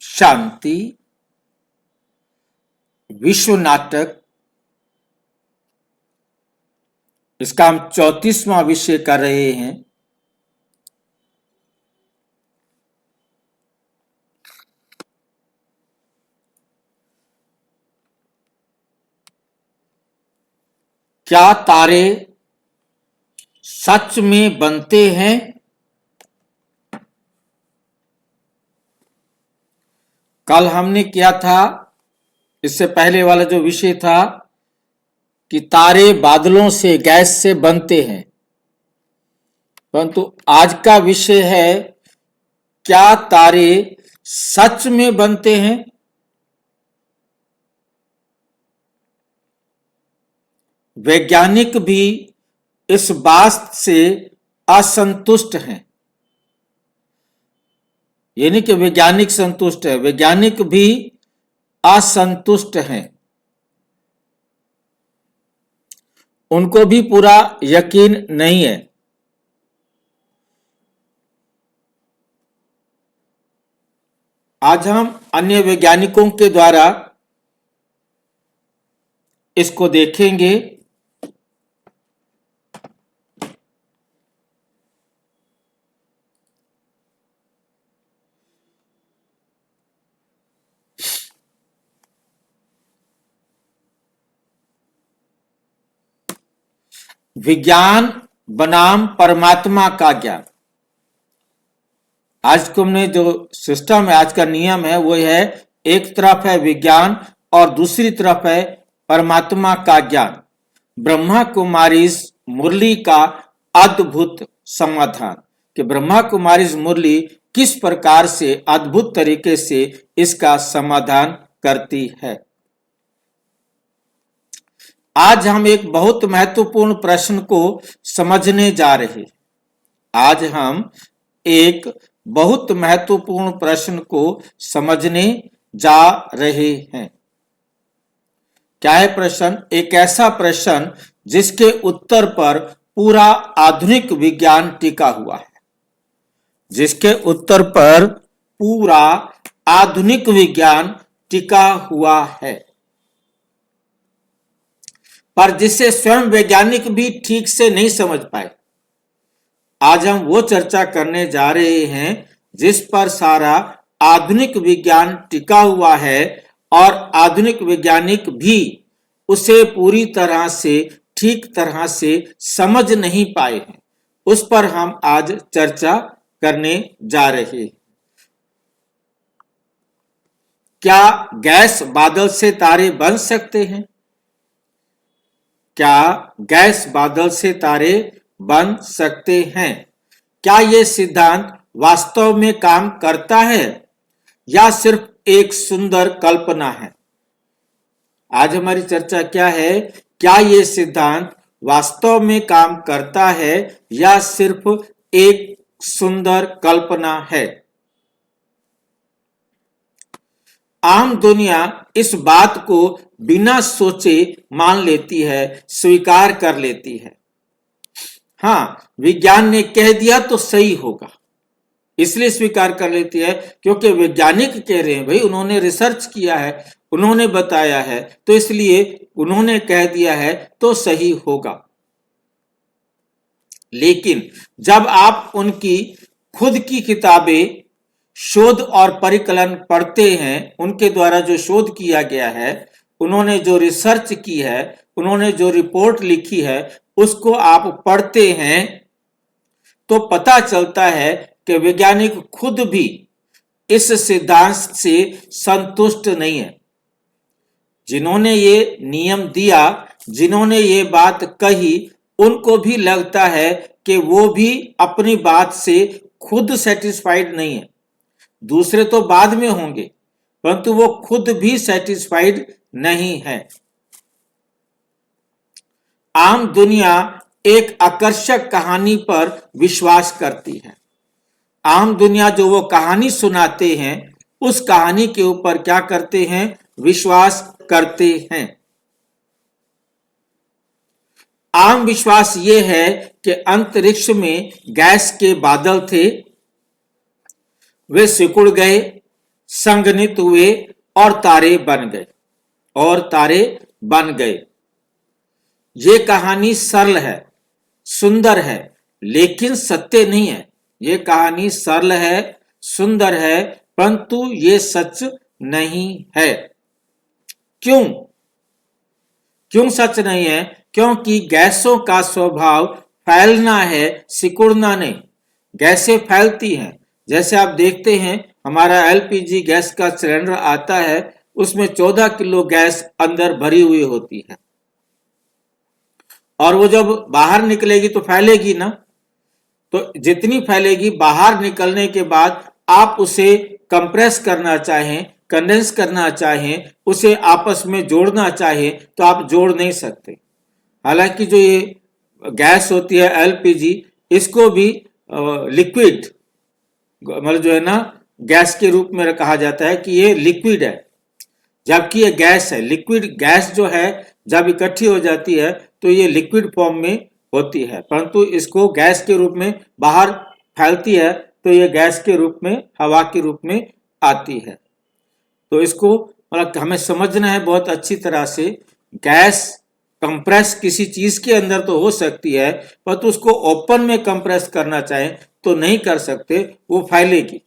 शांति विश्व नाटक, इसका हम 34वां विषय कर रहे हैं। क्या तारे सच में बनते हैं? कल हमने किया था, इससे पहले वाला जो विषय था कि तारे बादलों से, गैस से बनते हैं, परंतु आज का विषय है क्या तारे सच में बनते हैं? वैज्ञानिक भी इस बात से असंतुष्ट हैं। यानी कि वैज्ञानिक संतुष्ट है, वैज्ञानिक भी असंतुष्ट हैं। उनको भी पूरा यकीन नहीं है। आज हम अन्य वैज्ञानिकों के द्वारा इसको देखेंगे। विज्ञान बनाम परमात्मा का ज्ञान। आज को हमने जो सिस्टम है, आज का नियम है, वो है एक तरफ है विज्ञान और दूसरी तरफ है परमात्मा का ज्ञान। ब्रह्मा कुमारी मुरली का अद्भुत समाधान कि ब्रह्मा कुमारी मुरली किस प्रकार से अद्भुत तरीके से इसका समाधान करती है। आज हम एक बहुत महत्वपूर्ण प्रश्न को समझने जा रहे। आज हम एक बहुत महत्वपूर्ण प्रश्न को समझने जा रहे हैं। क्या है प्रश्न? एक ऐसा प्रश्न जिसके उत्तर पर पूरा आधुनिक विज्ञान टिका हुआ है, जिसके उत्तर पर पूरा आधुनिक विज्ञान टिका हुआ है, पर जिसे स्वयं वैज्ञानिक भी ठीक से नहीं समझ पाए। आज हम वो चर्चा करने जा रहे हैं जिस पर सारा आधुनिक विज्ञान टिका हुआ है और आधुनिक वैज्ञानिक भी उसे पूरी तरह से, ठीक तरह से समझ नहीं पाए हैं। उस पर हम आज चर्चा करने जा रहे हैं। क्या गैस बादल से तारे बन सकते हैं? क्या गैस बादल से तारे बन सकते हैं? क्या यह सिद्धांत वास्तव में काम करता है या सिर्फ एक सुंदर कल्पना है? आज हमारी चर्चा क्या है? क्या यह सिद्धांत वास्तव में काम करता है या सिर्फ एक सुंदर कल्पना है? आम दुनिया इस बात को बिना सोचे मान लेती है, स्वीकार कर लेती है। हाँ, विज्ञान ने कह दिया तो सही होगा, इसलिए स्वीकार कर लेती है क्योंकि वैज्ञानिक कह रहे हैं, भाई उन्होंने रिसर्च किया है, उन्होंने बताया है, तो इसलिए उन्होंने कह दिया है तो सही होगा। लेकिन जब आप उनकी खुद की किताबें शोध और परिकलन पढ़ते हैं, उनके द्वारा जो शोध किया गया है, उन्होंने जो रिसर्च की है, उन्होंने जो रिपोर्ट लिखी है, उसको आप पढ़ते हैं तो पता चलता है कि वैज्ञानिक खुद भी इस सिद्धांत से संतुष्ट नहीं है। जिन्होंने ये नियम दिया, जिन्होंने ये बात कही, उनको भी लगता है कि वो भी अपनी बात से खुद सेटिस्फाइड नहीं है। दूसरे तो बाद में होंगे, परंतु वो खुद भी सेटिस्फाइड नहीं है। आम दुनिया एक आकर्षक कहानी पर विश्वास करती है। आम दुनिया जो वो कहानी सुनाते हैं, उस कहानी के ऊपर क्या करते हैं? विश्वास करते हैं। आम विश्वास ये है कि अंतरिक्ष में गैस के बादल थे, वे सिकुड़ गए, संगनित हुए और तारे बन गए, और तारे बन गए। ये कहानी सरल है, सुंदर है, लेकिन सत्य नहीं है। ये कहानी सरल है, सुंदर है, परंतु ये सच नहीं है। क्यों? क्यों सच नहीं है? क्योंकि गैसों का स्वभाव फैलना है, सिकुड़ना नहीं। गैसें फैलती हैं। जैसे आप देखते हैं, हमारा एलपीजी गैस का सिलेंडर आता है, उसमें 14 किलो गैस अंदर भरी हुई होती है, और वो जब बाहर निकलेगी तो फैलेगी ना। तो जितनी फैलेगी, बाहर निकलने के बाद आप उसे कंप्रेस करना चाहें, कंडेंस करना चाहें, उसे आपस में जोड़ना चाहें, तो आप जोड़ नहीं सकते। हालांकि जो ये गैस होती है एलपीजी, इसको भी लिक्विड, मतलब जो है ना, गैस के रूप में कहा जाता है कि ये लिक्विड है, जबकि ये गैस है। लिक्विड गैस जो है जब इकट्ठी हो जाती है तो ये लिक्विड फॉर्म में होती है, परंतु इसको गैस के रूप में बाहर फैलती है तो ये गैस के रूप में, हवा के रूप में आती है। तो इसको मतलब हमें समझना है बहुत अच्छी तरह से। गैस कंप्रेस किसी चीज के अंदर तो हो सकती है, परंतु उसको ओपन में कंप्रेस करना चाहे तो नहीं कर सकते, वो फैलेगी।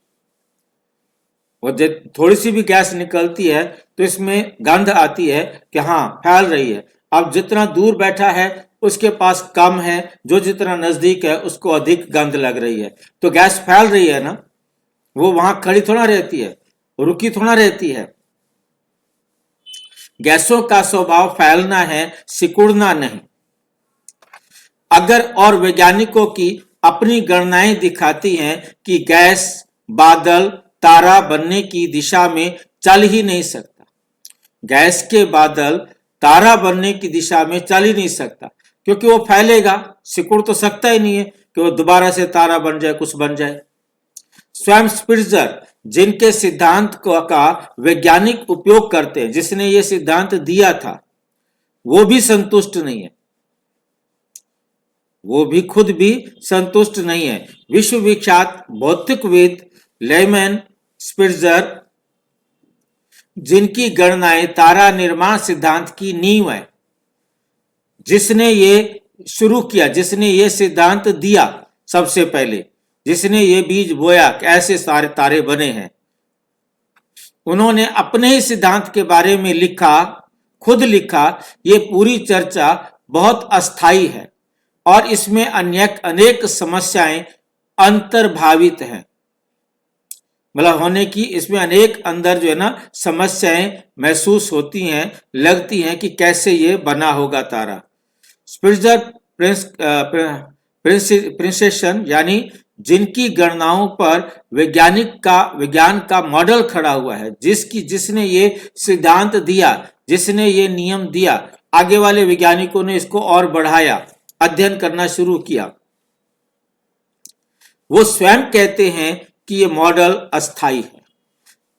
और जब थोड़ी सी भी गैस निकलती है तो इसमें गंध आती है कि हाँ फैल रही है। अब जितना दूर बैठा है उसके पास कम है, जो जितना नजदीक है उसको अधिक गंध लग रही है, तो गैस फैल रही है ना। वो वहां खड़ी थोड़ा रहती है, रुकी थोड़ा रहती है। गैसों का स्वभाव फैलना है, सिकुड़ना नहीं। अगर और वैज्ञानिकों की अपनी गणनाएं दिखाती हैं कि गैस बादल तारा बनने की दिशा में चल ही नहीं सकता। गैस के बादल तारा बनने की दिशा में चल ही नहीं सकता, क्योंकि वो फैलेगा, सिकुड़ तो सकता ही नहीं है कि वो दोबारा से तारा बन जाए, कुछ बन जाए। स्वयं स्पिट्जर, जिनके सिद्धांत का वैज्ञानिक उपयोग करते हैं, जिसने ये सिद्धांत दिया था, वो भी संतुष्ट नहीं है। वो भी खुद भी संतुष्ट नहीं है। विश्व विख्यात भौतिकविद लेमैन स्पिट्जर, जिनकी गणनाएं तारा निर्माण सिद्धांत की नींव है, जिसने ये शुरू किया, जिसने ये सिद्धांत दिया सबसे पहले, जिसने ये बीज बोया कि ऐसे सारे तारे बने हैं, उन्होंने अपने ही सिद्धांत के बारे में लिखा, खुद लिखा, ये पूरी चर्चा बहुत अस्थाई है और इसमें अनेक समस्याएं अंतर्भावित हैं। मतलब होने की इसमें अनेक अंदर जो है ना समस्याएं महसूस होती हैं, लगती हैं कि कैसे ये बना होगा तारा। स्पिट्जर प्रिंसेशन, यानी जिनकी गणनाओं पर विज्ञान का मॉडल खड़ा हुआ है, जिसने ये सिद्धांत दिया, जिसने ये नियम दिया, आगे वाले वैज्ञानिकों ने इसको और बढ़ाया, अध्ययन करना शुरू किया। वो स्वयं कहते हैं कि ये मॉडल अस्थाई है,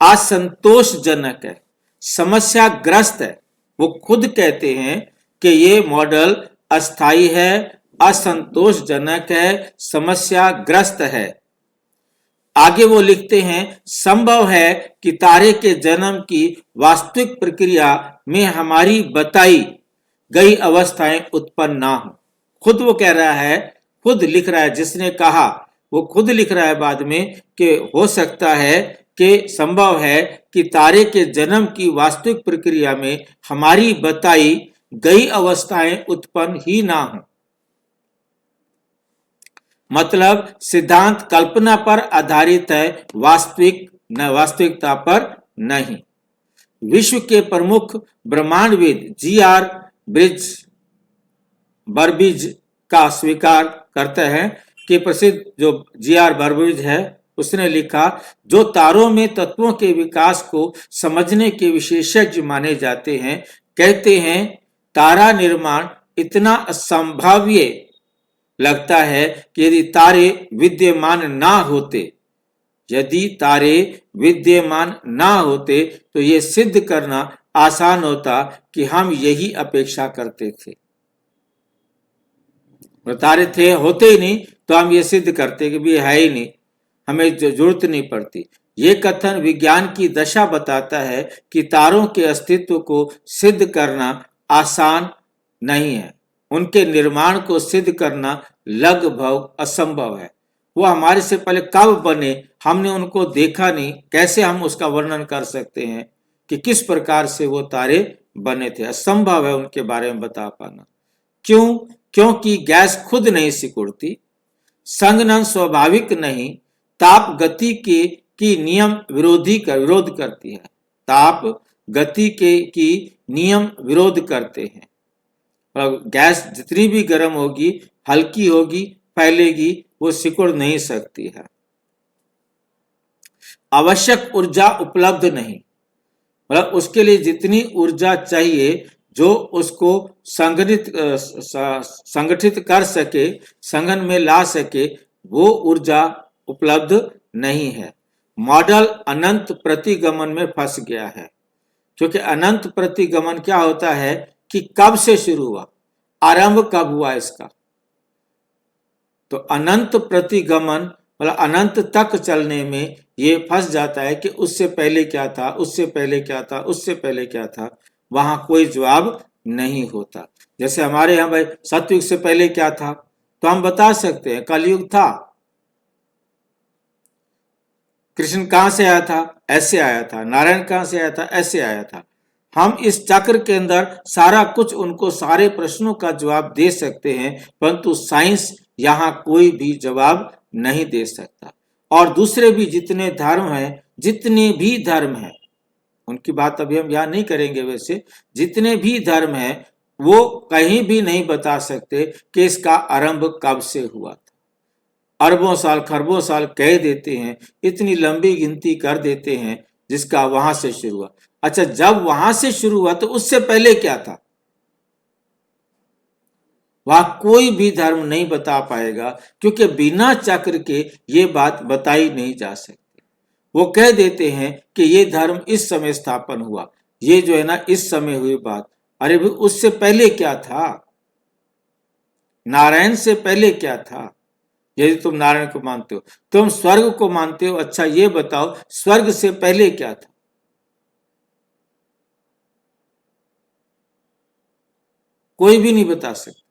असंतोषजनक है, समस्याग्रस्त है। वो खुद कहते हैं कि ये मॉडल अस्थाई है, असंतोषजनक है, समस्याग्रस्त है। आगे वो लिखते हैं, संभव है कि तारे के जन्म की वास्तविक प्रक्रिया में हमारी बताई गई अवस्थाएं उत्पन्न ना हो। खुद वो कह रहा है, खुद लिख रहा है, जिसने कहा वो खुद लिख रहा है बाद में कि हो सकता है कि संभव है कि तारे के जन्म की वास्तविक प्रक्रिया में हमारी बताई गई अवस्थाएं उत्पन्न ही ना हो। मतलब सिद्धांत कल्पना पर आधारित है, वास्तविकता पर नहीं। विश्व के प्रमुख ब्रह्मांडविद जी.आर. बर्बिज का स्वीकार करते हैं कि प्रसिद्ध जो जी.आर. बर्बिज है, उसने लिखा, जो तारों में तत्वों के विकास को समझने के विशेषज्ञ माने जाते हैं, कहते हैं तारा निर्माण इतना असंभाव्य लगता है कि यदि तारे विद्यमान ना होते तो ये सिद्ध करना आसान होता कि हम यही अपेक्षा करते थे। तारे थे, होते ही नहीं तो हम ये सिद्ध करते कि भी है ही नहीं, हमें जरूरत नहीं पड़ती। ये कथन विज्ञान की दशा बताता है कि तारों के अस्तित्व को सिद्ध करना आसान नहीं है। उनके निर्माण को सिद्ध करना लगभग असंभव है। वो हमारे से पहले कब बने, हमने उनको देखा नहीं, कैसे हम उसका वर्णन कर सकते हैं कि किस प्रकार से वो तारे बने थे। असंभव है उनके बारे में बता पाना। क्यों? क्योंकि गैस खुद नहीं सिकुड़ती, संघनन स्वाभाविक नहीं, ताप गति के की नियम विरोध करती है। ताप गति के की नियम विरोध करते हैं। और गैस जितनी भी गर्म होगी, हल्की होगी, फैलेगी, वो सिकुड़ नहीं सकती है। आवश्यक ऊर्जा उपलब्ध नहीं, मतलब उसके लिए जितनी ऊर्जा चाहिए जो उसको संगठित कर सके, संगठन में ला सके, वो ऊर्जा उपलब्ध नहीं है। मॉडल अनंत प्रतिगमन में फंस गया है। क्योंकि अनंत प्रतिगमन क्या होता है कि कब से शुरू हुआ, आरंभ कब हुआ इसका। तो अनंत प्रतिगमन मतलब अनंत तक चलने में ये फंस जाता है कि उससे पहले क्या था, उससे पहले क्या था, उससे पहले क्या था, वहां कोई जवाब नहीं होता। जैसे हमारे यहाँ भाई सतयुग से पहले क्या था, तो हम बता सकते हैं कलयुग था। कृष्ण कहां से आया था, ऐसे आया था। नारायण कहां से आया था, ऐसे आया था। हम इस चक्र के अंदर सारा कुछ उनको सारे प्रश्नों का जवाब दे सकते हैं, परंतु साइंस यहाँ कोई भी जवाब नहीं दे सकता। और दूसरे भी जितने धर्म हैं, उनकी बात अभी हम यहाँ नहीं करेंगे। वैसे जितने भी धर्म हैं वो कहीं भी नहीं बता सकते कि इसका आरंभ कब से हुआ था। अरबों साल खरबों साल कह देते हैं, इतनी लंबी गिनती कर देते हैं जिसका वहां से शुरू हुआ। अच्छा, जब वहां से शुरू हुआ तो उससे पहले क्या था, वह कोई भी धर्म नहीं बता पाएगा, क्योंकि बिना चक्र के ये बात बताई नहीं जा सकती। वो कह देते हैं कि ये धर्म इस समय स्थापन हुआ, ये जो है ना इस समय हुई बात। अरे भाई उससे पहले क्या था, नारायण से पहले क्या था। यदि तुम नारायण को मानते हो, तुम स्वर्ग को मानते हो, अच्छा ये बताओ स्वर्ग से पहले क्या था। कोई भी नहीं बता सकता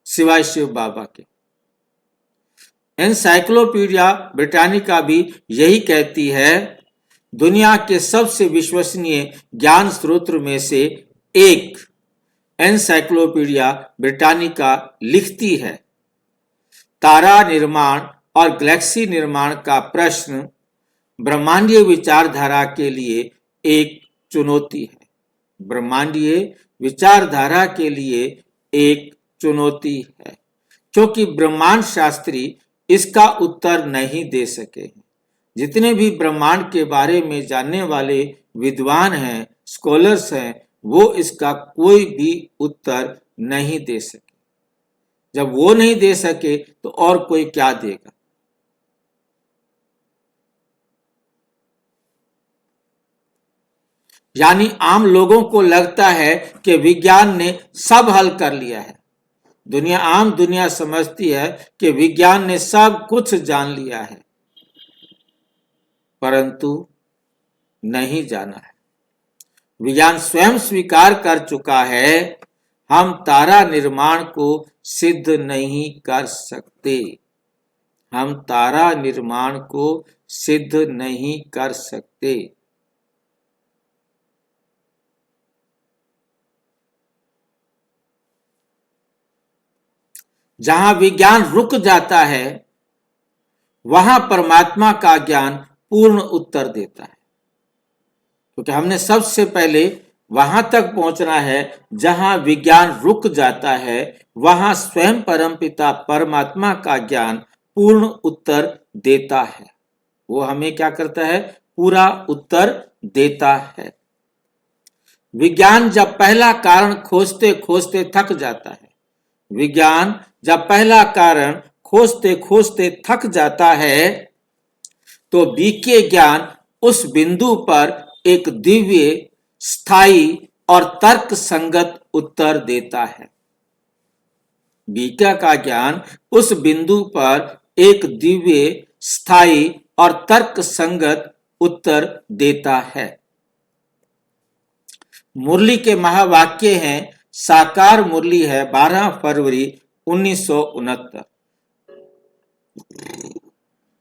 सिवाय शिव बाबा के। एनसाइक्लोपीडिया ब्रिटानिका भी यही कहती है, दुनिया के सबसे विश्वसनीय ज्ञान स्रोत में से एक। एनसाइक्लोपीडिया ब्रिटानिका लिखती है, तारा निर्माण और गैलेक्सी निर्माण का प्रश्न ब्रह्मांडीय विचारधारा के लिए एक चुनौती है। ब्रह्मांडीय विचारधारा के लिए एक चुनौती है, क्योंकि ब्रह्मांड शास्त्री इसका उत्तर नहीं दे सके। जितने भी ब्रह्मांड के बारे में जानने वाले विद्वान हैं, स्कॉलर्स हैं, वो इसका कोई भी उत्तर नहीं दे सके। जब वो नहीं दे सके तो और कोई क्या देगा। यानी आम लोगों को लगता है कि विज्ञान ने सब हल कर लिया है। आम दुनिया समझती है कि विज्ञान ने सब कुछ जान लिया है, परंतु नहीं जाना है। विज्ञान स्वयं स्वीकार कर चुका है, हम तारा निर्माण को सिद्ध नहीं कर सकते। हम तारा निर्माण को सिद्ध नहीं कर सकते। जहां विज्ञान रुक जाता है, वहां परमात्मा का ज्ञान पूर्ण उत्तर देता है। क्योंकि हमने सबसे पहले वहां तक पहुंचना है जहां विज्ञान रुक जाता है, वहां स्वयं परमपिता परमात्मा का ज्ञान पूर्ण उत्तर देता है। वो हमें क्या करता है, पूरा उत्तर देता है। विज्ञान जब पहला कारण खोजते खोजते थक जाता है, विज्ञान जब पहला कारण खोजते खोजते थक जाता है, तो बीके ज्ञान उस बिंदु पर एक दिव्य, स्थायी और तर्क संगत उत्तर देता है। बीके का ज्ञान उस बिंदु पर एक दिव्य, स्थायी और तर्क संगत उत्तर देता है। मुरली के महावाक्य हैं, साकार मुरली है 12 फरवरी 1969।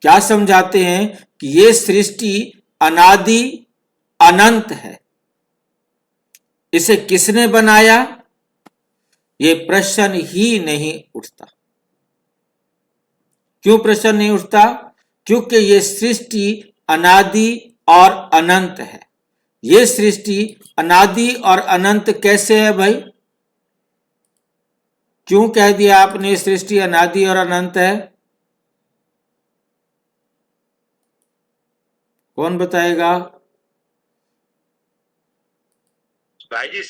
क्या समझाते हैं कि ये सृष्टि अनादि अनंत है। इसे किसने बनाया, ये प्रश्न ही नहीं उठता। क्यों प्रश्न नहीं उठता? क्योंकि ये सृष्टि अनादि और अनंत है। ये सृष्टि अनादि और अनंत कैसे है भाई? क्यों कह दिया आपने सृष्टि अनादि और अनंत है? कौन बताएगा? भाई जी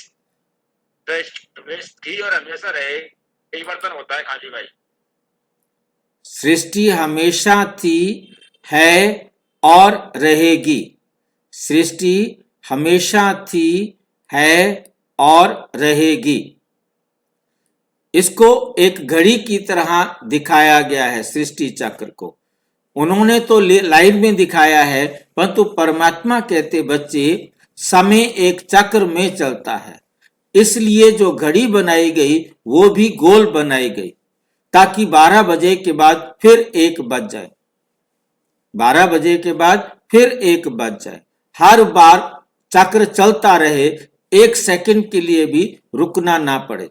थी और हमेशा रहे, परिवर्तन होता है खाली भाई। सृष्टि हमेशा थी, है और रहेगी। सृष्टि हमेशा थी, है और रहेगी। इसको एक घड़ी की तरह दिखाया गया है सृष्टि चक्र को। उन्होंने तो लाइन में दिखाया है, परंतु परमात्मा कहते बच्चे समय एक चक्र में चलता है। इसलिए जो घड़ी बनाई गई वो भी गोल बनाई गई, ताकि 12 बजे के बाद फिर 1 बज जाए। 12 बजे के बाद फिर 1 बज जाए। हर बार चक्र चलता रहे, 1 सेकंड के लिए भी रुकना ना पड़े।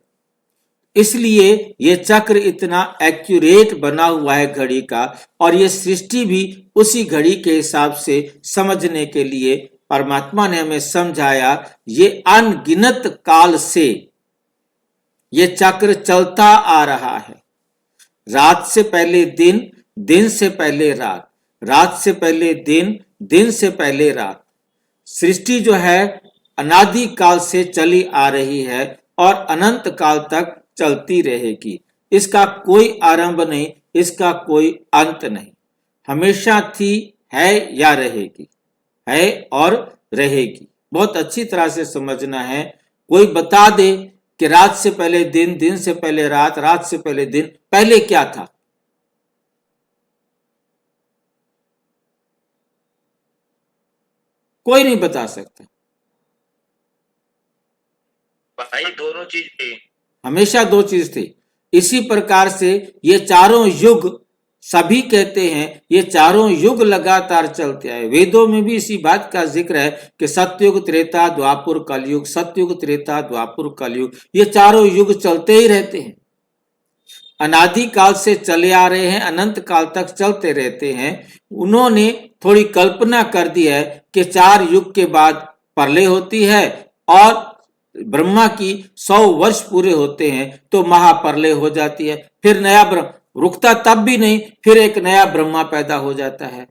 इसलिए ये चक्र इतना एक्यूरेट बना हुआ है घड़ी का, और ये सृष्टि भी उसी घड़ी के हिसाब से समझने के लिए परमात्मा ने हमें समझाया। ये अनगिनत काल से ये चक्र चलता आ रहा है। रात से पहले दिन, दिन से पहले रात, रात से पहले दिन, दिन से पहले रात। सृष्टि जो है अनादि काल से चली आ रही है और अनंत काल तक चलती रहेगी। इसका कोई आरंभ नहीं, इसका कोई अंत नहीं। हमेशा थी, है या रहेगी, है और रहेगी। बहुत अच्छी तरह से समझना है। कोई बता दे कि रात से पहले दिन, दिन से पहले रात, रात से पहले दिन, पहले क्या था? कोई नहीं बता सकता। भाई दोनों चीज थी, हमेशा 2 चीज थी। इसी प्रकार से ये चारों युग, सभी कहते हैं ये चारों युग लगातार चलते आए। वेदों में भी इसी बात का जिक्र है कि सतयुग, त्रेता, द्वापुर, कलयुग, सतयुग, त्रेता, द्वापुर, कलयुग, ये चारों युग चलते ही रहते हैं। अनादि काल से चले आ रहे हैं, अनंत काल तक चलते रहते हैं। उन्होंने थोड़ी कल्पना कर दी है कि 4 युग के बाद प्रलय होती है और ब्रह्मा की 100 वर्ष पूरे होते हैं तो महाप्रलय हो जाती है। फिर नया ब्रह्म रुकता तब भी नहीं, फिर एक नया ब्रह्मा पैदा हो जाता है।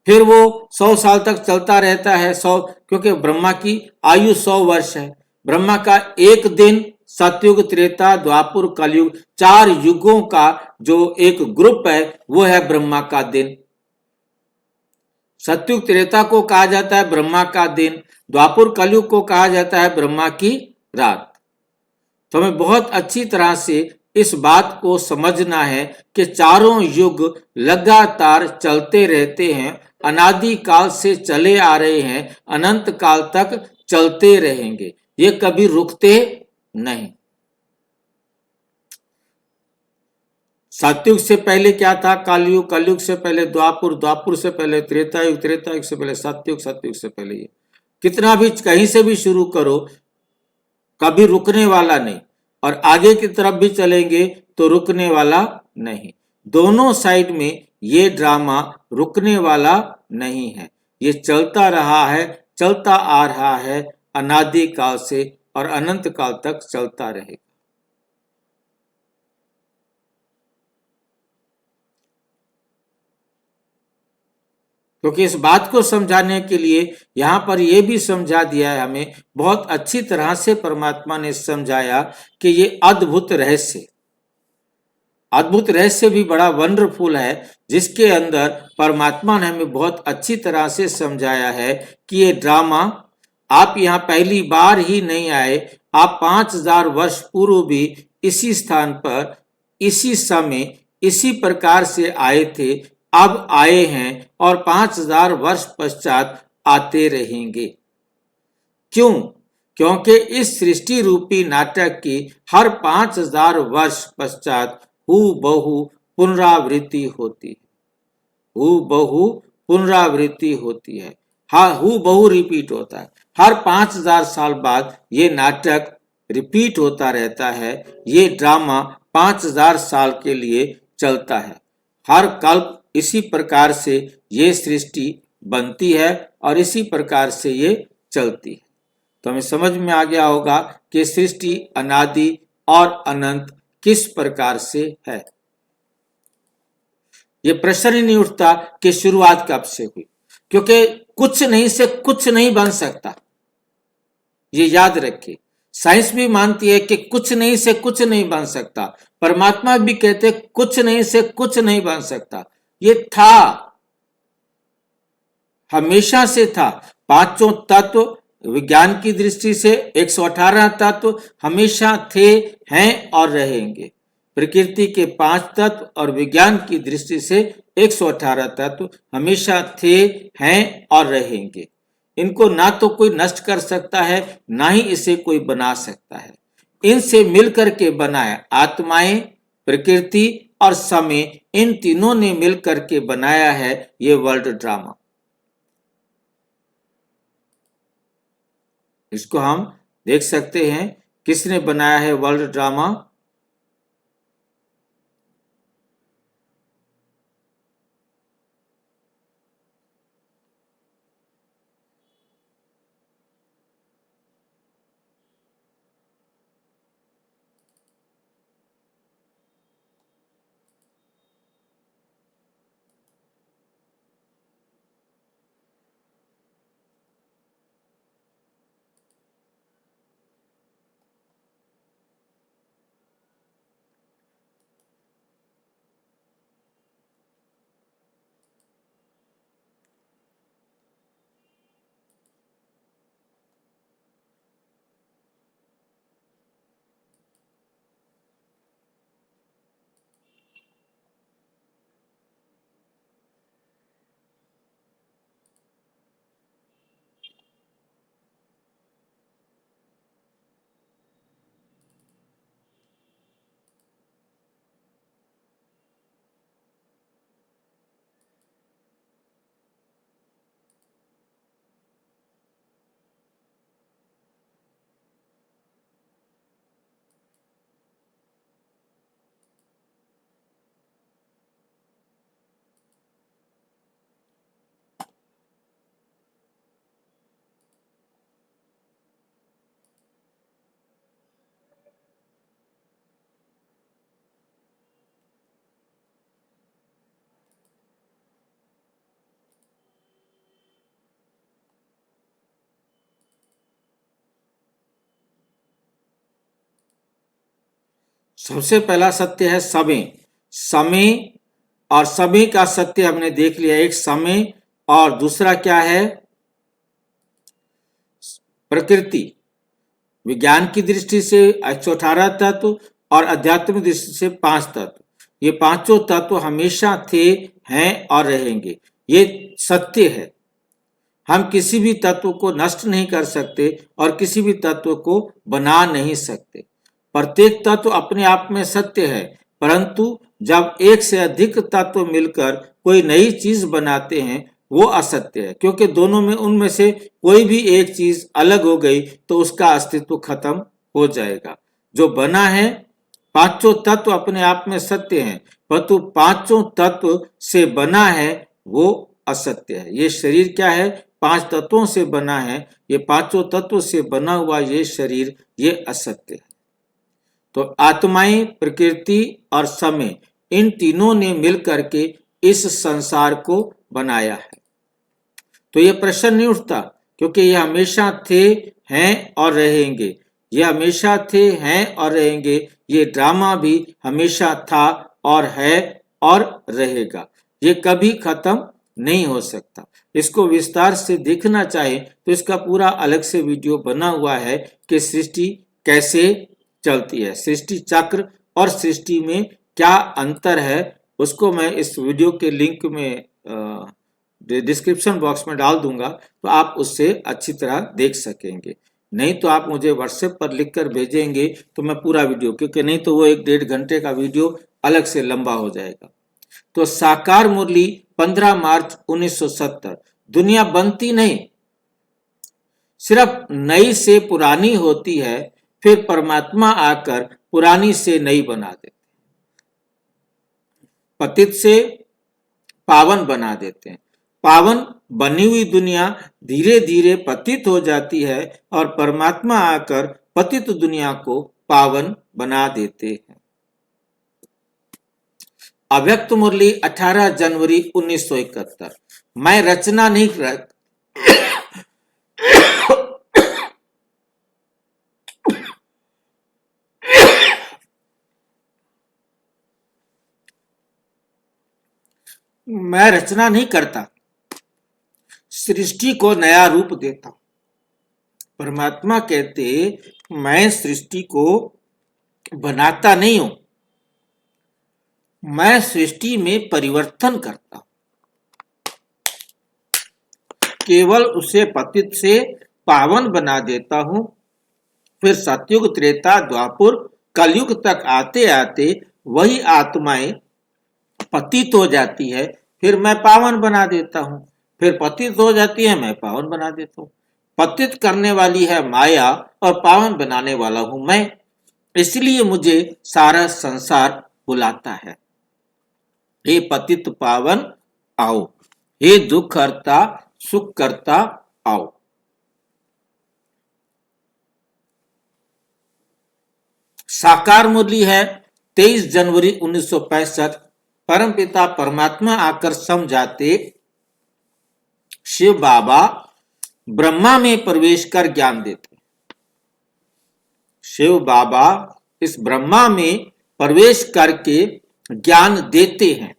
फिर वो 100 साल तक चलता रहता है। 100, क्योंकि ब्रह्मा की आयु 100 वर्ष है। ब्रह्मा का एक दिन, सतयुग, त्रेता, द्वापुर, कलयुग, 4 युगों का जो एक ग्रुप है वो है ब्रह्मा का दिन। सतयुग त्रेता को कहा जाता है ब्रह्मा का दिन, द्वापुर कलयुग को कहा जाता है ब्रह्मा की रात। तो हमें बहुत अच्छी तरह से इस बात को समझना है कि चारों युग लगातार चलते रहते हैं, अनादि काल से चले आ रहे हैं, अनंत काल तक चलते रहेंगे, ये कभी रुकते नहीं। सतयुग से पहले क्या था? कलयुग, कलयुग से पहले द्वापुर, द्वापुर से पहले त्रेतायुग, त्रेतायुग से पहले सतयुग, सतयुग से पहले ये। कितना भी कहीं से भी शुरू करो, कभी रुकने वाला नहीं, और आगे की तरफ भी चलेंगे तो रुकने वाला नहीं। दोनों साइड में ये ड्रामा रुकने वाला नहीं है, ये चलता रहा है, चलता आ रहा है अनादि काल से और अनंत काल तक चलता रहेगा। क्योंकि इस बात को समझाने के लिए यहां पर यह भी समझा दिया है हमें, बहुत अच्छी तरह से परमात्मा ने समझाया कि ये अद्भुत रहस्य, अद्भुत रहस्य भी बड़ा वंडरफुल है, जिसके अंदर परमात्मा ने हमें बहुत अच्छी तरह से समझाया है कि ये ड्रामा, आप यहाँ पहली बार ही नहीं आए, आप 5000 वर्ष पूर्व भी इसी स्थान पर, इसी समय, इसी प्रकार से आए थे। अब आए हैं और 5000 वर्ष पश्चात आते रहेंगे। क्यों? क्योंकि इस सृष्टि रूपी नाटक की हर 5000 वर्ष पश्चात हूबहू पुनरावृत्ति होती है। हूबहू पुनरावृत्ति होती है। हाँ, हूबहू रिपीट होता है। हर 5000 साल बाद ये नाटक रिपीट होता रहता है। ये ड्रामा 5000 साल के लिए चलता है। हर कल्प इसी प्रकार से ये सृष्टि बनती है और इसी प्रकार से ये चलती है। तो हमें समझ में आ गया होगा कि सृष्टि अनादि और अनंत किस प्रकार से है। ये प्रश्न ही नहीं उठता कि शुरुआत कब से हुई, क्योंकि कुछ नहीं से कुछ नहीं बन सकता। ये याद रखिए, साइंस भी मानती है कि कुछ नहीं से कुछ नहीं बन सकता। परमात्मा भी कहते कुछ नहीं से कुछ नहीं बन सकता। ये था, हमेशा से था। पांचों तत्व विज्ञान की दृष्टि से 118 तत्व हमेशा थे, हैं और रहेंगे। प्रकृति के 5 तत्व और विज्ञान की दृष्टि से 118 तत्व हमेशा थे, हैं और रहेंगे। इनको ना तो कोई नष्ट कर सकता है, ना ही इसे कोई बना सकता है। इनसे मिलकर के बनाया आत्माएं, प्रकृति और समय, इन तीनों ने मिलकर के बनाया है ये वर्ल्ड ड्रामा। इसको हम देख सकते हैं किसने बनाया है वर्ल्ड ड्रामा। सबसे पहला सत्य है समय। समय और समय का सत्य हमने देख लिया। एक समय और दूसरा क्या है? प्रकृति। विज्ञान की दृष्टि से 118 तत्व और आध्यात्मिक दृष्टि से 5 तत्व। ये पांचों तत्व हमेशा थे, हैं और रहेंगे। ये सत्य है। हम किसी भी तत्व को नष्ट नहीं कर सकते और किसी भी तत्व को बना नहीं सकते। प्रत्येक तत्व अपने आप में सत्य है, परंतु जब एक से अधिक तत्व मिलकर कोई नई चीज बनाते हैं वो असत्य है, क्योंकि दोनों में उनमें से कोई भी एक चीज अलग हो गई तो उसका अस्तित्व खत्म हो जाएगा। जो बना है, पांचों तत्व अपने आप में सत्य हैं, परंतु पांचों तत्व से बना है वो असत्य है। ये शरीर क्या है? 5 तत्वों से बना है। ये पांचों तत्वों से बना हुआ ये शरीर, ये असत्य है। तो आत्माएं, प्रकृति और समय, इन तीनों ने मिलकर के इस संसार को बनाया है। तो ये प्रश्न नहीं उठता, क्योंकि ये हमेशा थे, हैं और रहेंगे। ये हमेशा थे, हैं और रहेंगे। ये ड्रामा भी हमेशा था और है और रहेगा। ये कभी खत्म नहीं हो सकता। इसको विस्तार से देखना चाहे तो इसका पूरा अलग से वीडियो बना हुआ है कि सृष्टि कैसे चलती है, सृष्टि चक्र और सृष्टि में क्या अंतर है, उसको मैं इस वीडियो के लिंक में डिस्क्रिप्शन बॉक्स में डाल दूंगा, तो आप उससे अच्छी तरह देख सकेंगे। नहीं तो आप मुझे व्हाट्सएप पर लिखकर भेजेंगे तो मैं पूरा वीडियो, क्योंकि नहीं तो वो 1-1.5 घंटे का वीडियो अलग से लंबा हो जाएगा। तो साकार मुरली 15 मार्च 1970। दुनिया बनती नहीं, सिर्फ नई से पुरानी होती है, फिर परमात्मा आकर पुरानी से नई बना देते, पतित से पावन बना देते हैं। पावन बनी हुई दुनिया धीरे धीरे पतित हो जाती है और परमात्मा आकर पतित दुनिया को पावन बना देते हैं। अव्यक्त मुरली 18 जनवरी 1971। मैं रचना नहीं कर मैं रचना नहीं करता, सृष्टि को नया रूप देता। परमात्मा कहते, मैं सृष्टि को बनाता नहीं हूं, मैं सृष्टि में परिवर्तन करता हूं, केवल उसे पतित से पावन बना देता हूं। फिर सतयुग, त्रेता, द्वापुर, कलयुग तक आते आते वही आत्माएं पतित हो जाती है, फिर मैं पावन बना देता हूं। फिर पतित हो जाती है, मैं पावन बना देता हूं। पतित करने वाली है माया और पावन बनाने वाला हूं मैं। इसलिए मुझे सारा संसार बुलाता है, हे पतित पावन आओ, हे दुख हरता सुख करता आओ। साकार मुरली है 23 जनवरी 1965। परमपिता परमात्मा आकर समझाते, शिव बाबा ब्रह्मा में प्रवेश कर ज्ञान देते। शिव बाबा इस ब्रह्मा में प्रवेश करके ज्ञान देते हैं।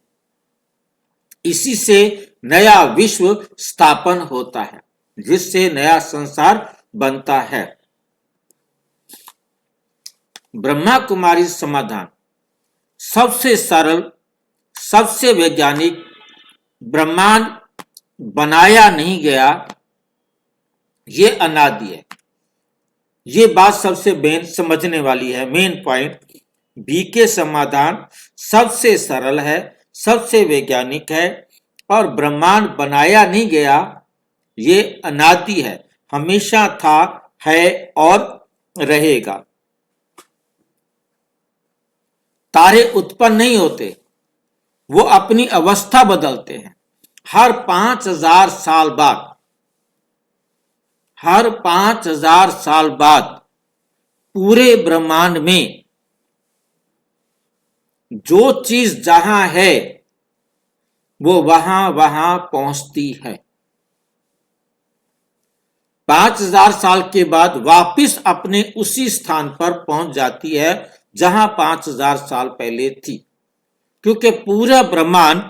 इसी से नया विश्व स्थापन होता है, जिससे नया संसार बनता है। ब्रह्मा कुमारी समाधान सबसे सरल, सबसे वैज्ञानिक। ब्रह्मांड बनाया नहीं गया, ये अनादि है। ये बात सबसे मेन समझने वाली है, मेन पॉइंट। बी के समाधान सबसे सरल है, सबसे वैज्ञानिक है, और ब्रह्मांड बनाया नहीं गया, ये अनादि है, हमेशा था, है और रहेगा। तारे उत्पन्न नहीं होते, वो अपनी अवस्था बदलते हैं। हर 5000 साल बाद, हर 5000 साल बाद पूरे ब्रह्मांड में जो चीज जहां है वो वहां वहां पहुंचती है। 5000 साल के बाद वापिस अपने उसी स्थान पर पहुंच जाती है जहां 5000 साल पहले थी, क्योंकि पूरा ब्रह्मांड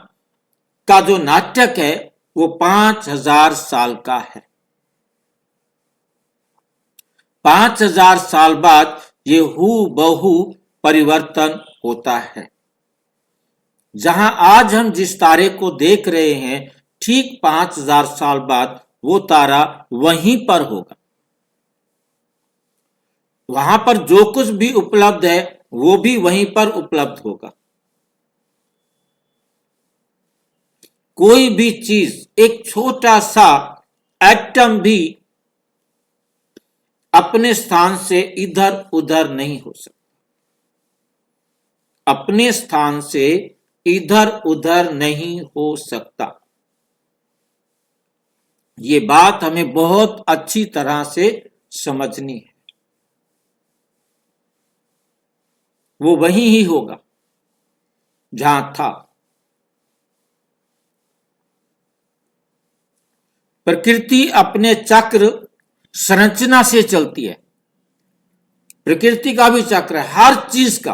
का जो नाटक है वो 5000 साल का है। 5000 साल बाद ये हूबहू परिवर्तन होता है। जहां आज हम जिस तारे को देख रहे हैं, ठीक 5000 साल बाद वो तारा वहीं पर होगा। वहां पर जो कुछ भी उपलब्ध है वो भी वहीं पर उपलब्ध होगा। कोई भी चीज, एक छोटा सा एटम भी अपने स्थान से इधर उधर नहीं हो सकता, अपने स्थान से इधर उधर नहीं हो सकता। ये बात हमें बहुत अच्छी तरह से समझनी है। वो वहीं ही होगा जहां था। प्रकृति अपने चक्र संरचना से चलती है। प्रकृति का भी चक्र है, हर चीज का।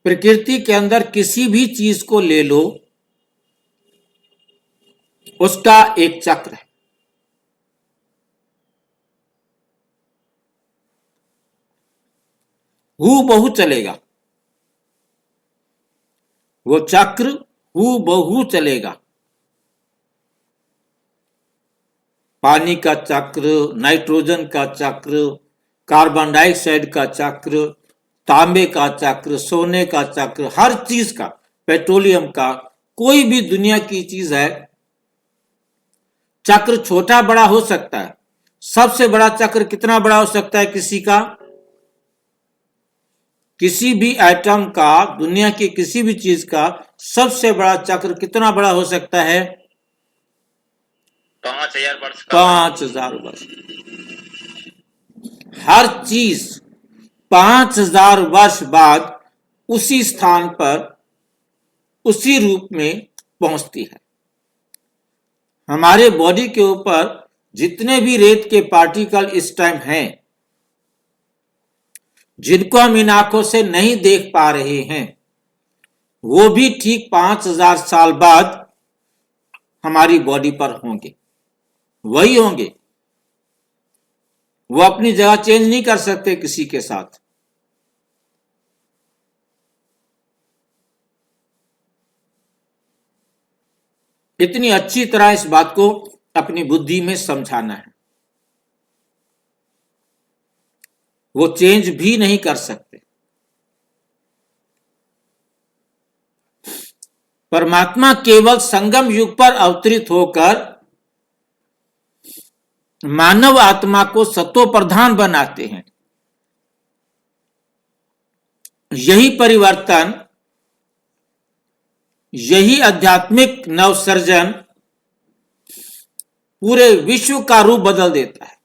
प्रकृति के अंदर किसी भी चीज को ले लो, उसका एक चक्र है। हूबहू चलेगा। वो चक्र हूबहू चलेगा। पानी का चक्र, नाइट्रोजन का चक्र, कार्बन डाइऑक्साइड का चक्र, तांबे का चक्र, सोने का चक्र, हर चीज का, पेट्रोलियम का, कोई भी दुनिया की चीज है, चक्र छोटा बड़ा हो सकता है। सबसे बड़ा चक्र कितना बड़ा हो सकता है किसी का? किसी भी एटम का, दुनिया की किसी भी चीज का सबसे बड़ा चक्र कितना बड़ा हो सकता है? 5000 वर्ष का। 5000 वर्ष। हर चीज 5000 वर्ष बाद उसी स्थान पर, उसी रूप में पहुंचती है। हमारे बॉडी के ऊपर जितने भी रेत के पार्टिकल इस टाइम हैं, जिनको हम इन आंखों से नहीं देख पा रहे हैं, वो भी ठीक 5000 साल बाद हमारी बॉडी पर होंगे, वही होंगे। वो अपनी जगह चेंज नहीं कर सकते किसी के साथ। इतनी अच्छी तरह इस बात को अपनी बुद्धि में समझाना है। वो चेंज भी नहीं कर सकते। परमात्मा केवल संगम युग पर अवतरित होकर मानव आत्मा को सतो प्रधान बनाते हैं। यही परिवर्तन, यही आध्यात्मिक नवसर्जन पूरे विश्व का रूप बदल देता है।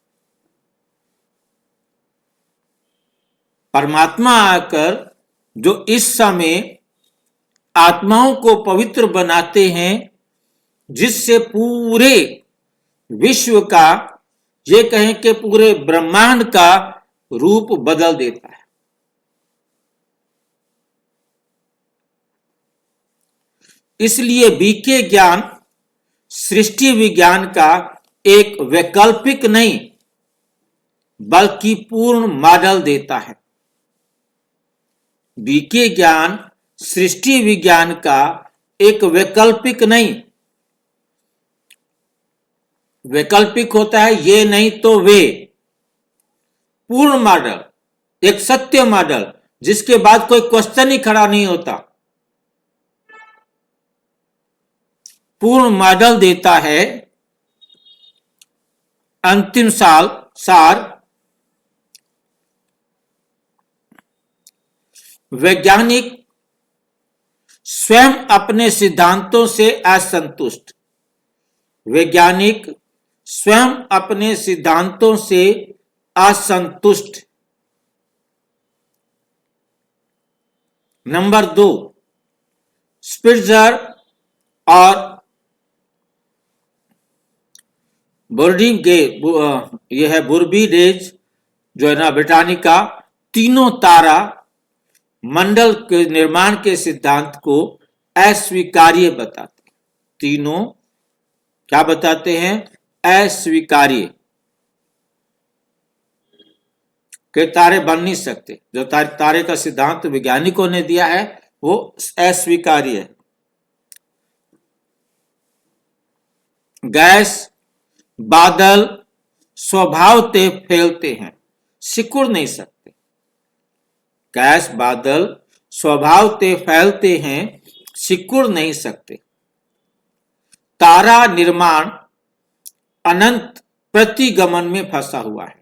परमात्मा आकर जो इस समय आत्माओं को पवित्र बनाते हैं, जिससे पूरे विश्व का, ये कहें कि पूरे ब्रह्मांड का रूप बदल देता है। इसलिए बीके ज्ञान सृष्टि विज्ञान का एक वैकल्पिक नहीं बल्कि पूर्ण मॉडल देता है। बीके ज्ञान सृष्टि विज्ञान का एक वैकल्पिक नहीं, वैकल्पिक होता है ये नहीं तो वे, पूर्ण मॉडल, एक सत्य मॉडल जिसके बाद कोई क्वेश्चन ही खड़ा नहीं होता, पूर्ण मॉडल देता है। अंतिम सार, वैज्ञानिक स्वयं अपने सिद्धांतों से असंतुष्ट, वैज्ञानिक स्वयं अपने सिद्धांतों से असंतुष्ट। नंबर 2, स्पिट्जर और बोर्डिंगे, यह है बुर्बीडेज जो है ना, ब्रिटानिका, तीनों तारा मंडल के निर्माण के सिद्धांत को अस्वीकार्य बताते। तीनों क्या बताते हैं? अस्वीकार्य, के तारे बन नहीं सकते। जो तारे का सिद्धांत वैज्ञानिकों ने दिया है वो अस्वीकार्य है। गैस, बादल स्वभावतः फैलते हैं, सिकुड़ नहीं सकते। गैस, बादल स्वभावतः फैलते हैं, सिकुड़ नहीं सकते। तारा निर्माण अनंत प्रतिगमन में फंसा हुआ है।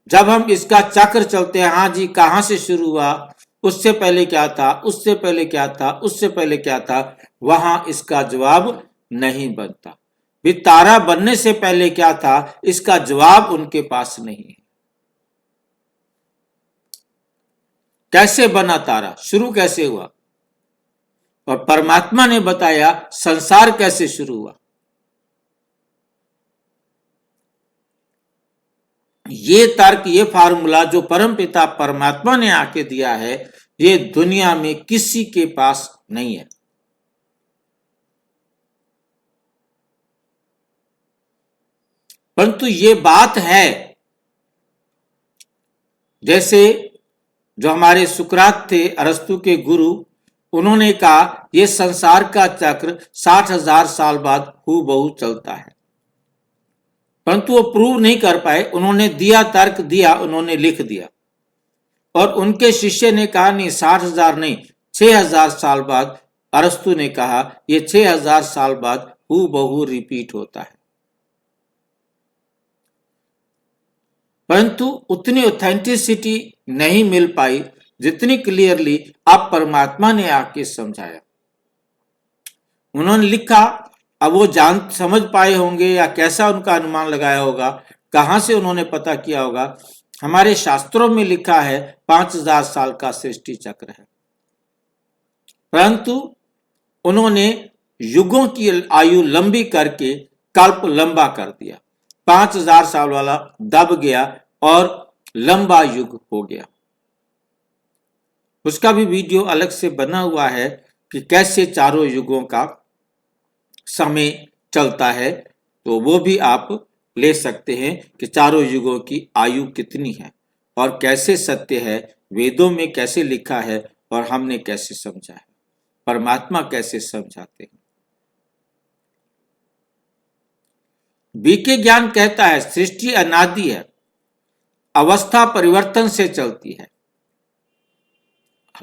जब हम इसका चक्र चलते हैं, हाँ जी कहां से शुरू हुआ, उससे पहले क्या था, उससे पहले क्या था, उससे पहले क्या था, वहां इसका जवाब नहीं बनता। भी तारा बनने से पहले क्या था, इसका जवाब उनके पास नहीं है। कैसे बना तारा, शुरू कैसे हुआ, और परमात्मा ने बताया संसार कैसे शुरू हुआ। ये तर्क, ये फार्मूला जो परमपिता परमात्मा ने आके दिया है, ये दुनिया में किसी के पास नहीं है। परंतु ये बात है, जैसे जो हमारे सुकरात थे, अरस्तु के गुरु, उन्होंने कहा यह संसार का चक्र 60,000 साल बाद हूबहू चलता है, परंतु वो प्रूव नहीं कर पाए। उन्होंने दिया, तर्क दिया, उन्होंने लिख दिया, और उनके शिष्य ने कहा नहीं 60,000 नहीं, 6,000 साल बाद। अरस्तु ने कहा यह 6,000 साल बाद हूबहू रिपीट होता है, परंतु उतनी ऑथेंटिसिटी नहीं मिल पाई जितनी क्लियरली अब परमात्मा ने आके समझाया। उन्होंने लिखा, अब वो जान समझ पाए होंगे या कैसा उनका अनुमान लगाया होगा, कहां से उन्होंने पता किया होगा। हमारे शास्त्रों में लिखा है 5,000 साल का सृष्टि चक्र है, परंतु उन्होंने युगों की आयु लंबी करके कल्प लंबा कर दिया। 5,000 साल वाला दब गया और लंबा युग हो गया। उसका भी वीडियो अलग से बना हुआ है कि कैसे चारों युगों का समय चलता है, तो वो भी आप ले सकते हैं कि चारों युगों की आयु कितनी है और कैसे सत्य है, वेदों में कैसे लिखा है और हमने कैसे समझा है, परमात्मा कैसे समझाते हैं। बीके ज्ञान कहता है सृष्टि अनादि है, अवस्था परिवर्तन से चलती है,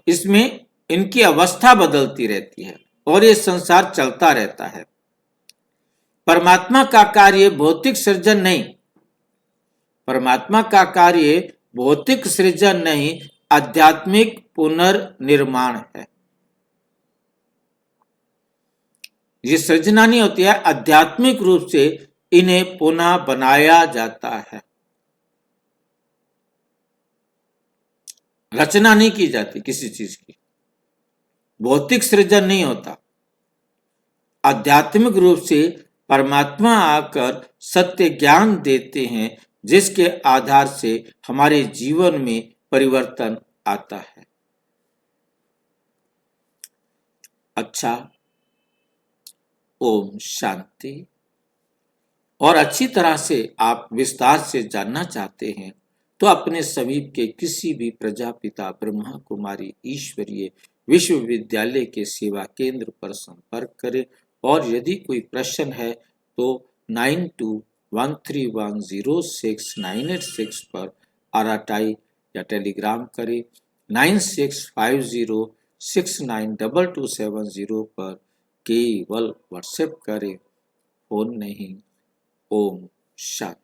इसमें इनकी अवस्था बदलती रहती है और ये संसार चलता रहता है। परमात्मा का कार्य भौतिक सृजन नहीं, परमात्मा का कार्य भौतिक सृजन नहीं, आध्यात्मिक पुनर्निर्माण है। ये सृजना नहीं होती है, आध्यात्मिक रूप से इन्हें पुनः बनाया जाता है। रचना नहीं की जाती किसी चीज की, भौतिक सृजन नहीं होता। आध्यात्मिक रूप से परमात्मा आकर सत्य ज्ञान देते हैं, जिसके आधार से हमारे जीवन में परिवर्तन आता है। अच्छा, ओम शांति। और अच्छी तरह से आप विस्तार से जानना चाहते हैं तो अपने समीप के किसी भी प्रजापिता ब्रह्मा कुमारी ईश्वरीय विश्वविद्यालय के सेवा केंद्र पर संपर्क करें, और यदि कोई प्रश्न है तो 9213106986 पर आरटीआई या टेलीग्राम करें। 9650692270 पर केवल व्हाट्सएप करें, फोन नहीं। ओम शांति।